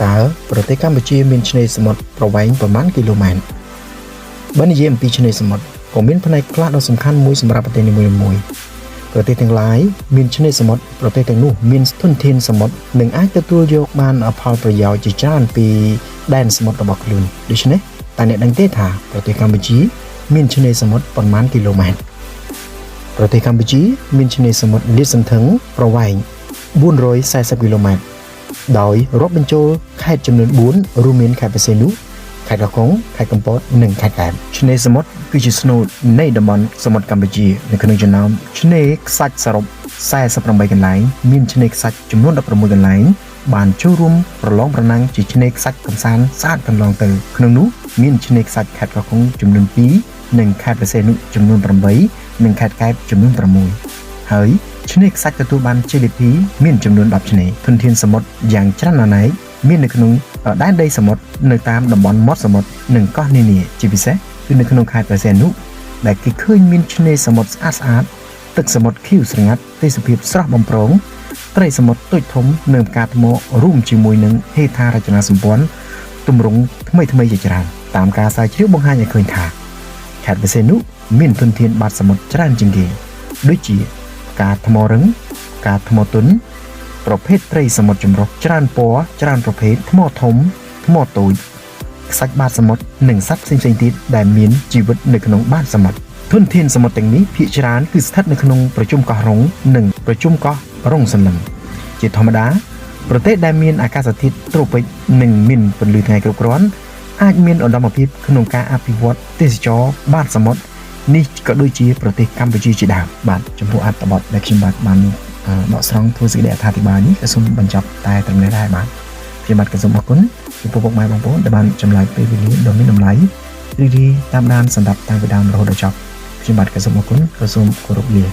តើប្រទេសកម្ពុជាមានឆ្នេរសមុទ្រប្រវែងប្រមាណគីឡូម៉ែត្របើនិយាយអំពីឆ្នេរសមុទ្រក៏មានផ្នែកខ្លះដ៏សំខាន់មួយសម្រាប់ប្រទេសនីមួយៗប្រទេសទាំងឡាយមានឆ្នេរសមុទ្រប្រទេសទាំងនោះមានធនធានសមុទ្រនិងអាចទទួលយកបានផលប្រយោជន៍ជាច្រើនពីដែនសមុទ្ររបស់ខ្លួនដូច្នេះតើអ្នកដឹងទេថាប្រទេសកម្ពុជាមានឆ្នេរសមុទ្រប៉ុន្មានគីឡូម៉ែត្រប្រទេសកម្ពុជាមានឆ្នេរសមុទ្រលាតសន្ធឹងប្រវែង440គីឡូម៉ែត្រដោយរាប់បញ្ចូលខេត្តចំនួន4រួមមានខេត្តបរសេនុខេត្តកោះកុងខេត្តកំពតនិងខេត្តកែបឆ្នេរសមុទ្រគឺជាស្នូលនៃតំបន់សមុទ្រកម្ពុជានៅក្នុងចំណោមឆ្នេរខ្សាច់សរុប48កន្លែងមានឆ្នេរខ្សាច់ចំនួន16កន្លែងបានចូលរួមប្រឡងប្រណាំងជាឆ្នេរខ្សាច់កំសាន្តស្អាតកន្លងទៅក្នុងនោះមានឆ្នេរខ្សាច់ខេត្តកោះកុងចំនួន2និងខេត្តបរសេនុចំនួន8និងខេត្តកែបចំនួន6ហើយឆ្នេរខ្សាច់ទទួលបានជ័យលាភីមានចំនួន10ឆ្នេរធនធានសមុទ្រយ៉ាងច្រើនណាស់ណែកមាននៅក្នុងដែនដីសមុទ្រនៅតាមតំបន់មាត់សមុទ្រនិងកោះនានាជាពិសេសគឺនៅក្នុងខេត្តបរសេនុដែលគេឃើញមានឆ្នេរសមុទ្រស្អាតស្អាតទឹកសមុទ្រខៀវស្រងាត់ទេសភាពស្រស់បំព្រងត្រីសមុទ្រតូចធំនិងផ្កាថ្មរួមជាមួយនឹងហេដ្ឋារចនាសម្ព័ន្ធទម្រង់ថ្មីៗជាច្រើនតាមការស្រាវជ្រាវបង្ហាញឲ្យឃើញថាខេត្តបរសេនុមានធនធានបាតសមុទ្រច្រើនជាងគេដូចជាផ្កាថ្មរឹងផ្កាថ្មទន់ប្រភេទត្រីសមុទ្រចម្រុះច្រើនពណ៌ច្រើនប្រភេទថ្មធំថ្មតូចខ្សាច់បាតសមុទ្រនិងសត្វផ្សេងៗទៀតដែលមានជីវិតនៅក្នុងបាតសមុទ្រធនធានសមុទ្រទាំងនេះភាគច្រើនគឺស្ថិតនៅក្នុងប្រជុំកោះរុងនិងប្រជុំកោះរុងសន្លឹមជាធម្មតាប្រទេសដែលមានអាកាសធាតុត្រូពិកនិងមានពន្លឺថ្ងៃគ្រប់គ្រាន់អាចមានឧត្តមភាពក្នុងការអភិវឌ្ឍទេសចរណ៍បាតសមុទ្រនេះក៏ដូចជាប្រទេសកម្ពុជាជាដើមបាទចំពោះអត្ថបទដែលខ្ញុំបាទបានដកស្រង់ធ្វើសេចក្តីអត្ថាធិប្បាយនេះក៏សូមបញ្ចប់តែត្រឹមនេះដែរបាទខ្ញុំបាទក៏សូមអរគុណចំពោះពុកម៉ែបងប្អូនដែលបានចំណាយពេលវេលាដ៏មានតម្លៃរីករាយតាមដានសម្រាប់តាំងពីដើមរហូតដល់ចប់ខ្ញុំបាទក៏សូមអរគុណក៏សូមគោរពលា